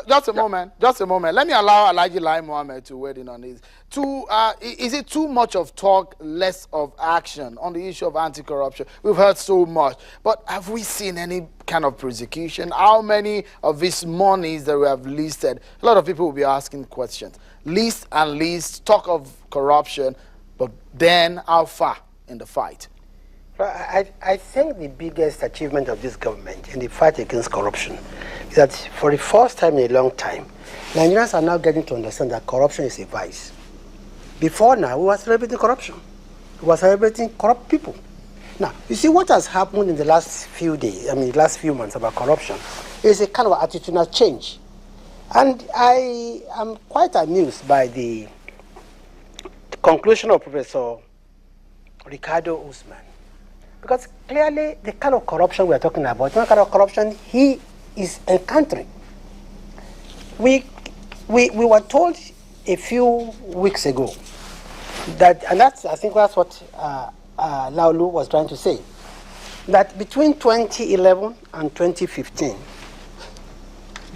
Just a moment. Just a moment. Let me allow Alhaji Lai Mohammed to weigh in on this. Is it too much of talk, less of action on the issue of anti-corruption? We've heard so much, but have we seen any kind of prosecution? How many of these monies that we have listed? A lot of people will be asking questions. List and list, talk of corruption, but then how far in the fight? I think the biggest achievement of this government in the fight against corruption is that for the first time in a long time, Nigerians are now getting to understand that corruption is a vice. Before now, we were celebrating corruption. We were celebrating corrupt people. Now, you see what has happened in the last few days, the last few months about corruption is a kind of attitudinal change. And I am quite amused by the conclusion of Professor Ricardo Usman. Because clearly, the kind of corruption we are talking about, the kind of corruption he is encountering. We were told a few weeks ago that, and I think that's what Laulu was trying to say, that between 2011 and 2015,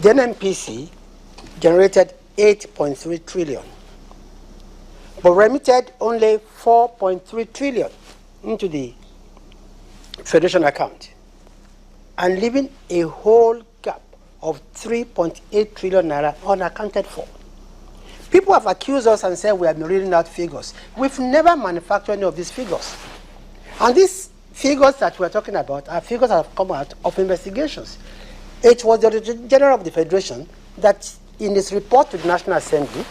the NNPC generated 8.3 trillion, but remitted only 4.3 trillion into the Federation account, and leaving a whole gap of 3.8 trillion naira unaccounted for. People have accused us and said we have been reading out figures. We've never manufactured any of these figures. And these figures that we're talking about are figures that have come out of investigations. It was the Director General of the Federation that, in his report to the National Assembly,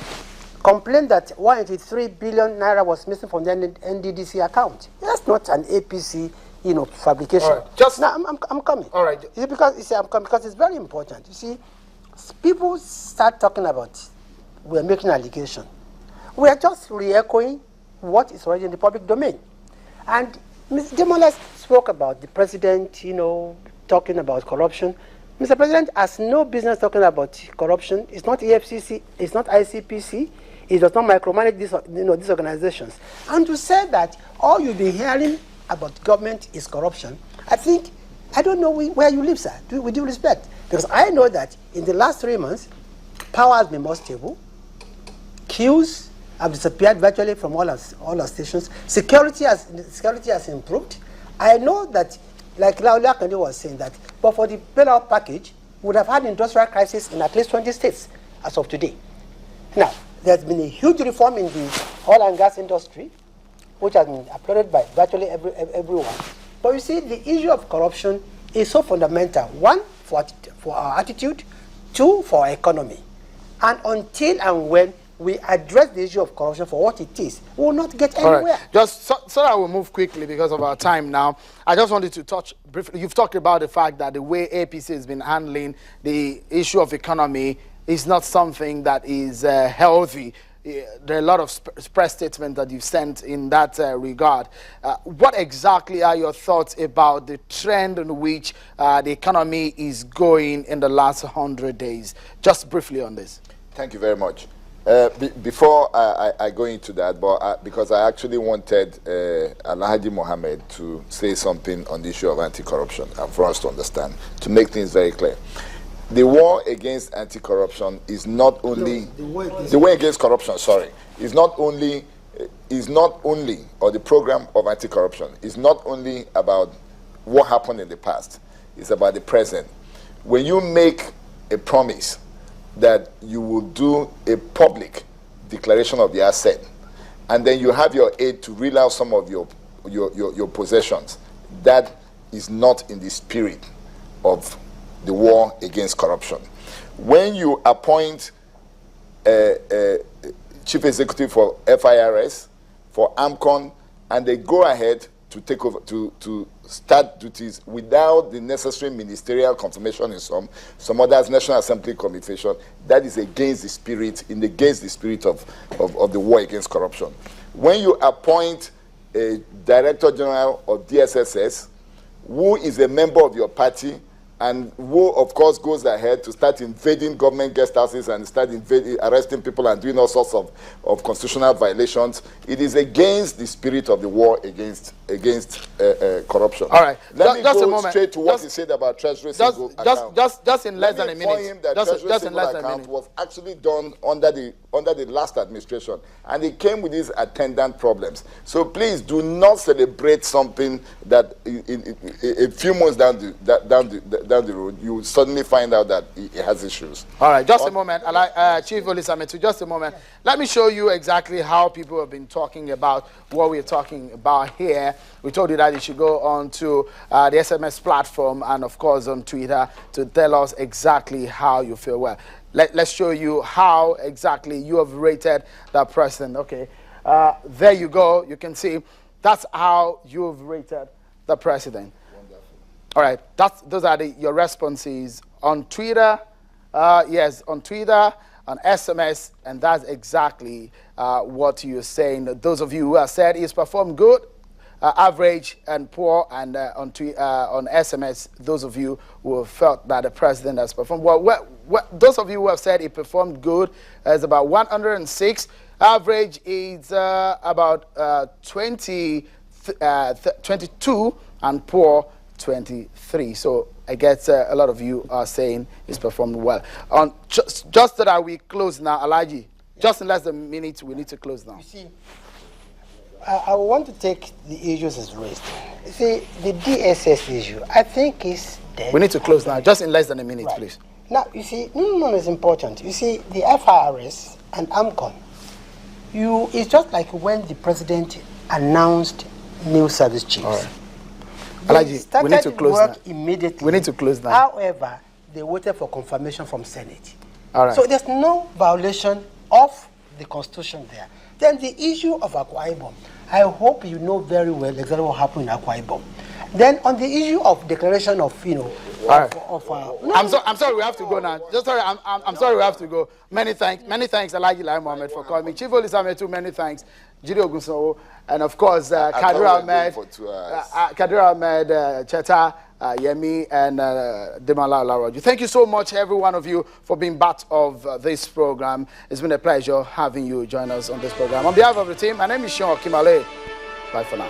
complained that 183 billion naira was missing from the NDDC account. That's not an APC fabrication. All right. Just now, I'm coming. All right. I'm coming because it's very important. You see, people start talking about we're making an allegation. We are just re-echoing what is already in the public domain. And Mr. Demola spoke about the president, talking about corruption. Mr. President has no business talking about corruption. It's not EFCC. It's not ICPC. It does not micromanage these organizations. And to say that all you'll be hearing about government is corruption, I don't know where you live, sir, with due respect. Because I know that in the last 3 months, power has been more stable. Queues have disappeared virtually from all our stations. Security has improved. I know that, like Laula Kande was saying, that but for the bailout package, we would have had industrial crisis in at least 20 states as of today. Now, there's been a huge reform in the oil and gas industry, which has been applauded by virtually everyone. But you see, the issue of corruption is so fundamental. One, for our attitude. Two, for our economy. And until and when we address the issue of corruption for what it is, we will not get anywhere. Right. Just so that we'll move quickly because of our time now, I just wanted to touch briefly. You've talked about the fact that the way APC has been handling the issue of economy is not something that is healthy. There are a lot of press statements that you've sent in that regard. What exactly are your thoughts about the trend in which the economy is going in the last 100 days? Just briefly on this. Thank you very much. Before I go into that, but because I actually wanted Alhaji Mohammed to say something on the issue of anti-corruption and for us to understand, to make things very clear. The war against anti-corruption is not only the war against corruption. Sorry, is not only, or the program of anti-corruption is not only about what happened in the past. It's about the present. When you make a promise that you will do a public declaration of the asset, and then you have your aid to reel out some of your possessions, that is not in the spirit of the war against corruption. When you appoint a chief executive for FIRS, for AMCON, and they go ahead to take over, to start duties without the necessary ministerial confirmation in some others, National Assembly confirmation, that is against the spirit, of the war against corruption. When you appoint a Director General of DSSS, who is a member of your party and who, of course, goes ahead to start invading government guest houses and start arresting people and doing all sorts of constitutional violations. It is against the spirit of the war against corruption. All right. Let me go a moment. straight to what he said about Treasury single account. Just in less than a minute. Him that Treasury single account was actually done under the last administration, and it came with these attendant problems. So please do not celebrate something that a few months down the road you will suddenly find out that it has issues. All right, just a moment. Chief Olisametu, just a moment. Let me show you exactly how people have been talking about what we're talking about here. We told you that you should go on to the SMS platform and, of course, on Twitter to tell us exactly how you feel. Well, let's show you how exactly you have rated the president. Okay, there you go. You can see that's how you have rated the president. Wonderful. All right, those are your responses on Twitter. Yes, on Twitter, on SMS, and that's exactly what you're saying. Those of you who have said he's performed good, average, and poor, and on SMS, those of you who have felt that the president has performed well, those of you who have said he performed good is about 106. Average is about 22, and poor 23. So I guess a lot of you are saying he's performed well. Just so that we close now, Alaji, just in less than a minute, we need to close now. You see, I want to take the issues as raised. You see, the DSS issue, I think is dead. We need to close now, just in less than a minute, Right. please. Now, you see, no, it's important. You see, the FRS and AMCON, it's just like when the president announced new service chiefs. All right. They Alaji, started we need to close work now. immediately. We need to close now. However, they waited for confirmation from Senate. All right. So there's no violation of the Constitution there. Then the issue of Akwa Ibom, I hope you know very well exactly what happened in Akwa Ibom. Then on the issue of declaration of, I'm sorry, we have to go now. Just sorry, I'm sorry, we have to go. Many thanks, Alaji Lai Mohammed, for calling me. Chief Olisametu, many thanks. Jide Ogunsowo, and of course, Kadir Ahmed, Cheta, Yemi, and Demala Olaroju. Thank you so much, every one of you, for being part of this program. It's been a pleasure having you join us on this program. On behalf of the team, my name is Sean Kimale. Bye for now.